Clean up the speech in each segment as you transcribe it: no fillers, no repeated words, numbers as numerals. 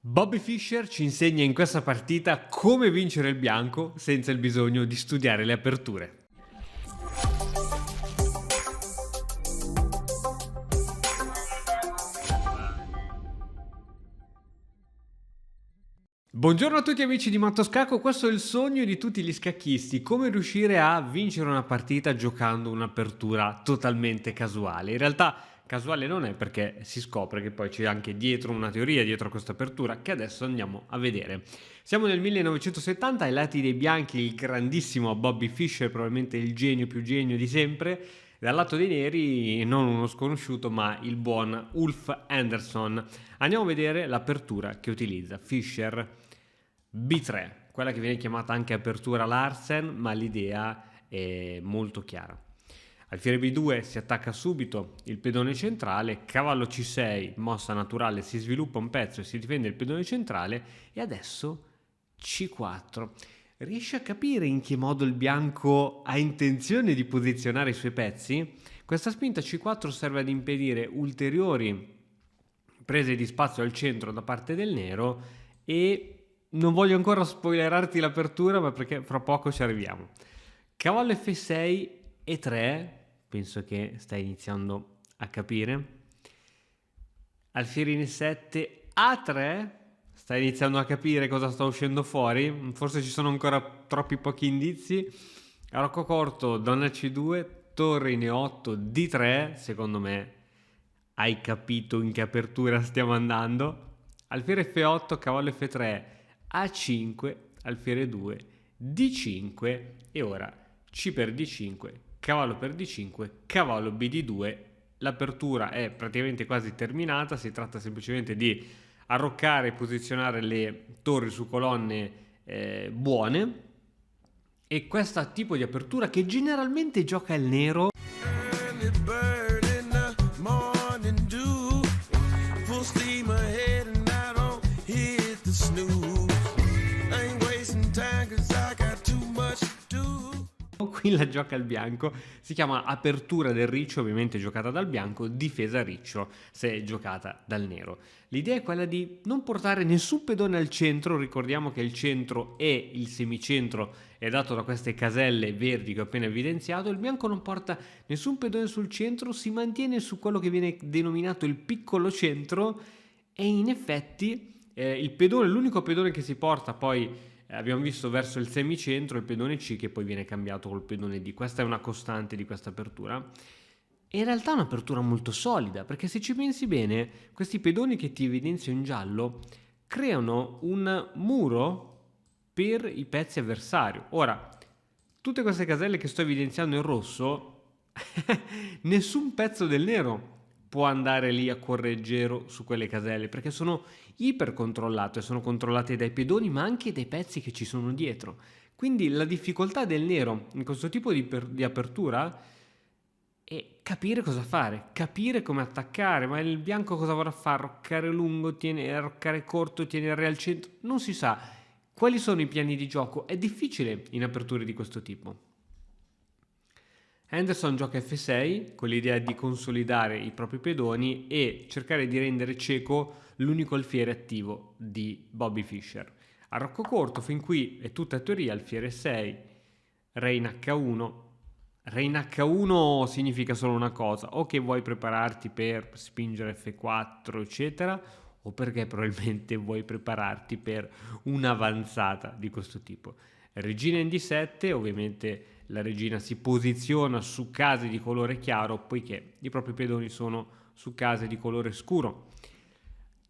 Bobby Fischer ci insegna in questa partita come vincere il bianco senza il bisogno di studiare le aperture. Buongiorno a tutti amici di Matto Scacco, questo è il sogno di tutti gli scacchisti, come riuscire a vincere una partita giocando un'apertura totalmente casuale. In realtà casuale non è, perché si scopre che poi c'è anche dietro una teoria dietro a questa apertura che adesso andiamo a vedere. Siamo nel 1970, ai lati dei bianchi il grandissimo Bobby Fischer, probabilmente il genio più genio di sempre. Dal lato dei neri non uno sconosciuto ma il buon Ulf Andersson. Andiamo a vedere l'apertura che utilizza Fischer. B3, quella che viene chiamata anche apertura Larsen, ma l'idea è molto chiara. Alfiere B2 si attacca subito il pedone centrale, cavallo C6, mossa naturale, si sviluppa un pezzo e si difende il pedone centrale, e adesso C4. Riesce a capire in che modo il bianco ha intenzione di posizionare i suoi pezzi? Questa spinta C4 serve ad impedire ulteriori prese di spazio al centro da parte del nero, e non voglio ancora spoilerarti l'apertura, ma perché fra poco ci arriviamo. Cavallo F6 e 3, penso che stai iniziando a capire. Alfiere in 7 A3, stai iniziando a capire cosa sta uscendo fuori. Forse ci sono ancora troppi pochi indizi. Rocco corto, donna C2, torre in E8, D3, secondo me hai capito in che apertura stiamo andando. Alfiere F8, cavallo F3, A5, alfiere 2, D5 e ora C per D5, cavallo per D5, cavallo BD2. L'apertura è praticamente quasi terminata, si tratta semplicemente di arroccare e posizionare le torri su colonne buone, e questo tipo di apertura che generalmente gioca il nero qui la gioca il bianco, si chiama apertura del riccio, ovviamente giocata dal bianco, difesa riccio se è giocata dal nero. L'idea è quella di non portare nessun pedone al centro, ricordiamo che il centro e il semicentro è dato da queste caselle verdi che ho appena evidenziato. Il bianco non porta nessun pedone sul centro, si mantiene su quello che viene denominato il piccolo centro, e in effetti il pedone, l'unico pedone che si porta poi abbiamo visto verso il semicentro, il pedone C, che poi viene cambiato col pedone D. Questa è una costante di questa apertura. E in realtà è un'apertura molto solida, perché se ci pensi bene, questi pedoni che ti evidenzio in giallo creano un muro per i pezzi avversari. Ora, tutte queste caselle che sto evidenziando in rosso, nessun pezzo del nero può andare lì a correggero su quelle caselle, perché sono iper controllate, sono controllate dai pedoni ma anche dai pezzi che ci sono dietro. Quindi la difficoltà del nero in questo tipo di apertura è capire cosa fare, capire come attaccare. Ma il bianco cosa vorrà fare? Arroccare lungo, arroccare corto, tenere al centro? Non si sa. Quali sono i piani di gioco? È difficile in aperture di questo tipo. Henderson gioca F6 con l'idea di consolidare i propri pedoni e cercare di rendere cieco l'unico alfiere attivo di Bobby Fischer. Arrocco corto, fin qui è tutta teoria, alfiere 6, re in H1. Re in H1 significa solo una cosa: o che vuoi prepararti per spingere F4 eccetera, o perché probabilmente vuoi prepararti per un'avanzata di questo tipo. Regina in D7, ovviamente la regina si posiziona su case di colore chiaro, poiché i propri pedoni sono su case di colore scuro.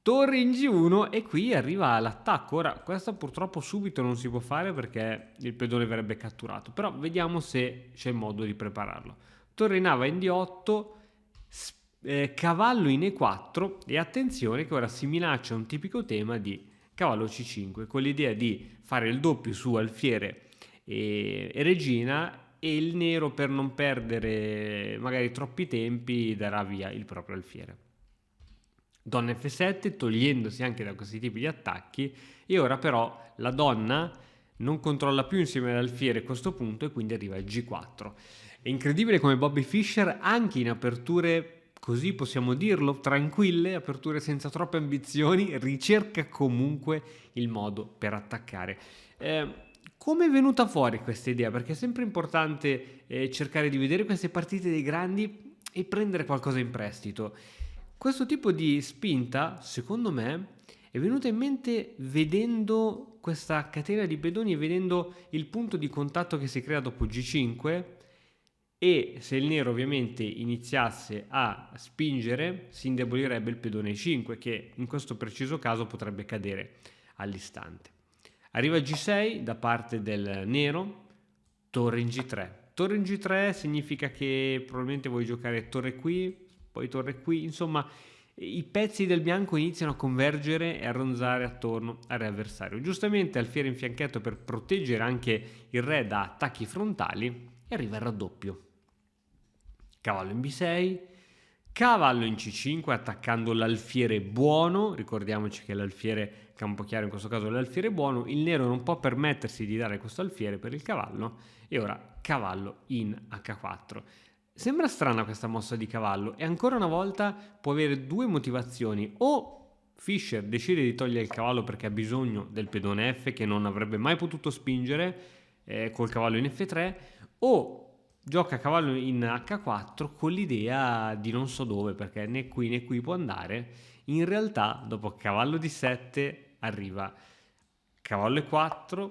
Torre in G1, e qui arriva l'attacco. Ora, questa purtroppo subito non si può fare perché il pedone verrebbe catturato, però vediamo se c'è modo di prepararlo. Torre in A in D8, cavallo in E4, e attenzione che ora si minaccia un tipico tema di cavallo C5, con l'idea di fare il doppio su alfiere e regina, e il nero, per non perdere magari troppi tempi, darà via il proprio alfiere. Donna F7, togliendosi anche da questi tipi di attacchi, e ora però la donna non controlla più insieme all'alfiere a questo punto, e quindi arriva il G4. È incredibile come Bobby Fischer, anche in aperture così possiamo dirlo, tranquille, aperture senza troppe ambizioni, ricerca comunque il modo per attaccare. Come è venuta fuori questa idea? Perché è sempre importante cercare di vedere queste partite dei grandi e prendere qualcosa in prestito. Questo tipo di spinta, secondo me, è venuta in mente vedendo questa catena di pedoni e vedendo il punto di contatto che si crea dopo G5, e se il nero ovviamente iniziasse a spingere si indebolirebbe il pedone 5, che in questo preciso caso potrebbe cadere all'istante. Arriva G6 da parte del nero, torre in G3. Torre in G3 significa che probabilmente vuoi giocare torre qui, poi torre qui, insomma i pezzi del bianco iniziano a convergere e a ronzare attorno al re avversario. Giustamente alfiere infiancato per proteggere anche il re da attacchi frontali, e arriva il raddoppio. Cavallo in B6, cavallo in C5 attaccando l'alfiere buono, ricordiamoci che l'alfiere campo chiaro in questo caso è l'alfiere buono, il nero non può permettersi di dare questo alfiere per il cavallo, e ora cavallo in H4. Sembra strana questa mossa di cavallo e ancora una volta può avere due motivazioni: o Fischer decide di togliere il cavallo perché ha bisogno del pedone F che non avrebbe mai potuto spingere col cavallo in F3, o gioca cavallo in H4 con l'idea di non so dove, perché né qui può andare. In realtà dopo cavallo D7 arriva cavallo E4,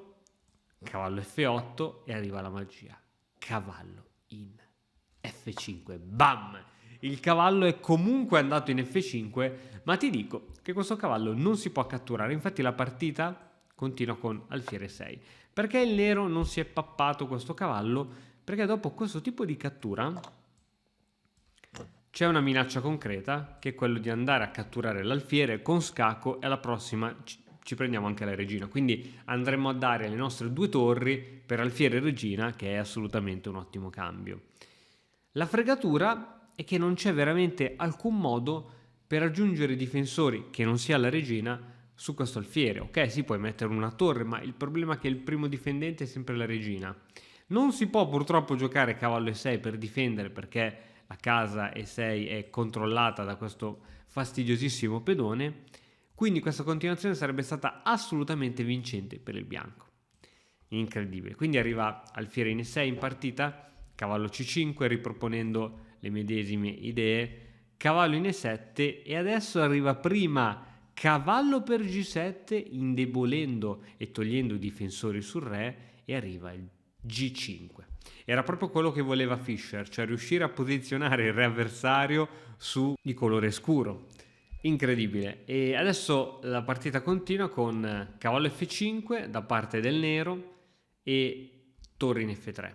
cavallo F8 e arriva la magia: cavallo in F5. Bam! Il cavallo è comunque andato in F5, ma ti dico che questo cavallo non si può catturare. Infatti la partita continua con alfiere 6. Perché il nero non si è pappato questo cavallo? Perché dopo questo tipo di cattura c'è una minaccia concreta, che è quello di andare a catturare l'alfiere con scacco, e alla prossima ci prendiamo anche la regina. Quindi andremo a dare le nostre due torri per alfiere e regina, che è assolutamente un ottimo cambio. La fregatura è che non c'è veramente alcun modo per aggiungere difensori che non sia la regina su questo alfiere. Ok, si può mettere una torre, ma il problema è che il primo difendente è sempre la regina. Non si può purtroppo giocare cavallo E6 per difendere, perché la casa E6 è controllata da questo fastidiosissimo pedone, quindi questa continuazione sarebbe stata assolutamente vincente per il bianco. Incredibile. Quindi arriva alfiere in E6 in partita, cavallo C5 riproponendo le medesime idee, cavallo in E7, e adesso arriva prima cavallo per G7 indebolendo e togliendo i difensori sul re, e arriva il G5. Era proprio quello che voleva Fischer, cioè riuscire a posizionare il re avversario su di colore scuro. Incredibile. E adesso la partita continua con cavallo F5 da parte del nero e torre in F3.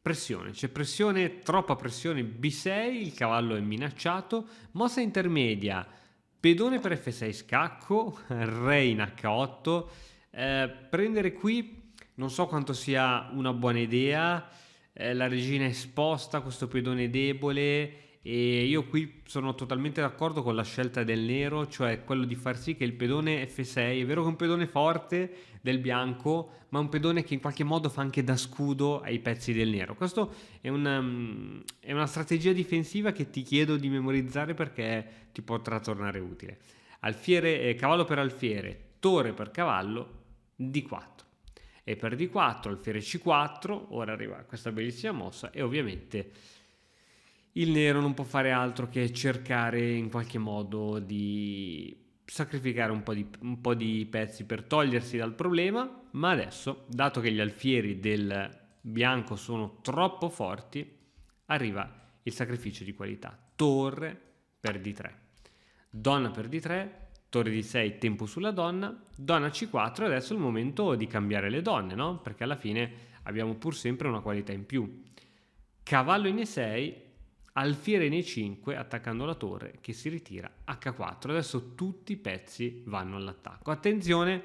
Pressione, c'è pressione, troppa pressione. B6, il cavallo è minacciato. Mossa intermedia, pedone per F6 scacco, re in H8. Prendere qui non so quanto sia una buona idea. La regina è esposta, questo pedone debole, e io qui sono totalmente d'accordo con la scelta del nero, cioè quello di far sì che il pedone F6, è vero che è un pedone forte del bianco, ma un pedone che in qualche modo fa anche da scudo ai pezzi del nero. Questo è una strategia difensiva che ti chiedo di memorizzare, perché ti potrà tornare utile. Alfiere, cavallo per alfiere, torre per cavallo, D4. E per D4 alfiere C4, ora arriva questa bellissima mossa, e ovviamente il nero non può fare altro che cercare in qualche modo di sacrificare un po' di pezzi per togliersi dal problema. Ma adesso, dato che gli alfieri del bianco sono troppo forti, arriva il sacrificio di qualità: torre per D3, donna per D3, torre D6, tempo sulla donna, donna C4. Adesso è il momento di cambiare le donne, no? Perché alla fine abbiamo pur sempre una qualità in più. Cavallo in E6, alfiere in E5 attaccando la torre che si ritira H4. Adesso tutti i pezzi vanno all'attacco. Attenzione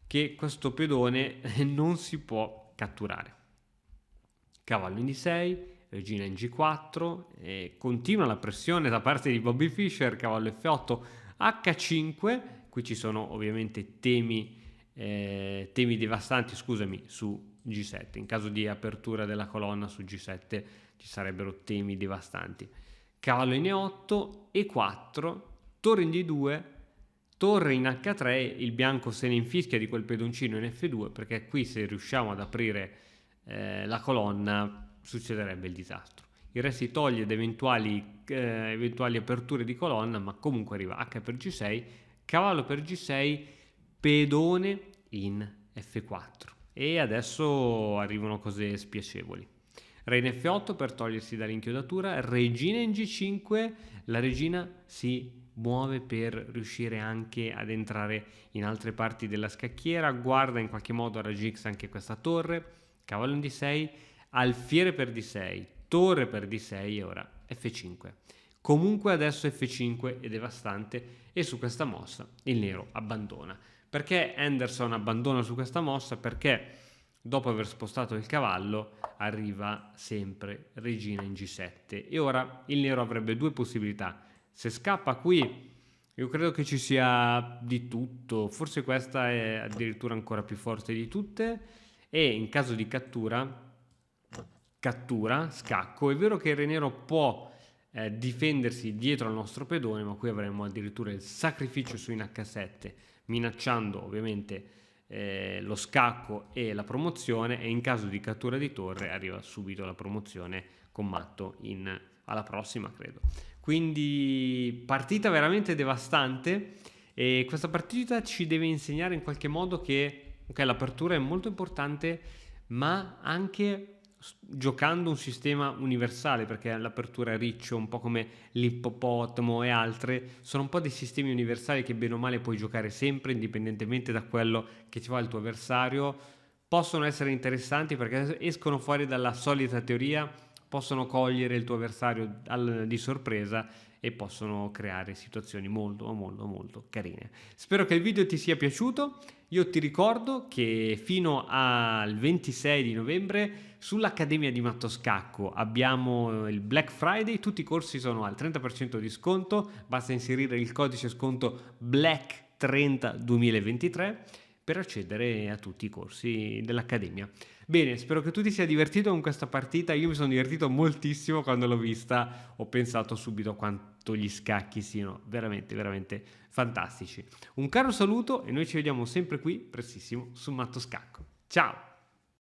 che questo pedone non si può catturare. Cavallo in D6, regina in G4, e continua la pressione da parte di Bobby Fischer. Cavallo F8, H5. Qui ci sono ovviamente temi devastanti, su G7. In caso di apertura della colonna su G7 ci sarebbero temi devastanti. cavallo in E8, E4, torre in D2, torre in H3, il bianco se ne infischia di quel pedoncino in F2, perché qui se riusciamo ad aprire la colonna succederebbe il disastro. Il re si toglie da eventuali aperture di colonna, ma comunque arriva H per G6, cavallo per G6, pedone in F4. E adesso arrivano cose spiacevoli. Re in F8 per togliersi dall'inchiodatura, regina in G5, la regina si muove per riuscire anche ad entrare in altre parti della scacchiera, guarda in qualche modo a raggi X anche questa torre, cavallo in D6, alfiere per D6, torre per D6 e ora F5. Comunque adesso F5 è devastante e su questa mossa il nero abbandona. Perché Henderson abbandona su questa mossa? Perché dopo aver spostato il cavallo arriva sempre regina in G7 e ora il nero avrebbe due possibilità. Se scappa qui io credo che ci sia di tutto, forse questa è addirittura ancora più forte di tutte, e in caso di cattura, scacco. È vero che il re nero può difendersi dietro al nostro pedone, ma qui avremmo addirittura il sacrificio su in H7, minacciando ovviamente lo scacco e la promozione, e in caso di cattura di torre arriva subito la promozione con matto alla prossima, credo. Quindi partita veramente devastante, e questa partita ci deve insegnare in qualche modo che l'apertura è molto importante, ma anche giocando un sistema universale, perché l'apertura a riccio, un po' come l'ippopotamo e altre, sono un po' dei sistemi universali che bene o male puoi giocare sempre, indipendentemente da quello che ci fa il tuo avversario. Possono essere interessanti perché escono fuori dalla solita teoria, possono cogliere il tuo avversario di sorpresa e possono creare situazioni molto molto carine. Spero che il video ti sia piaciuto. Io ti ricordo che fino al 26 di novembre sull'Accademia di Matto Scacco abbiamo il Black Friday, tutti i corsi sono al 30% di sconto, basta inserire il codice sconto BLACK30 2023 per accedere a tutti i corsi dell'Accademia. Bene, spero che tu ti sia divertito con questa partita. Io mi sono divertito moltissimo quando l'ho vista, ho pensato subito a quanto gli scacchi siano veramente fantastici. Un caro saluto e noi ci vediamo sempre qui prestissimo su Matto Scacco. Ciao!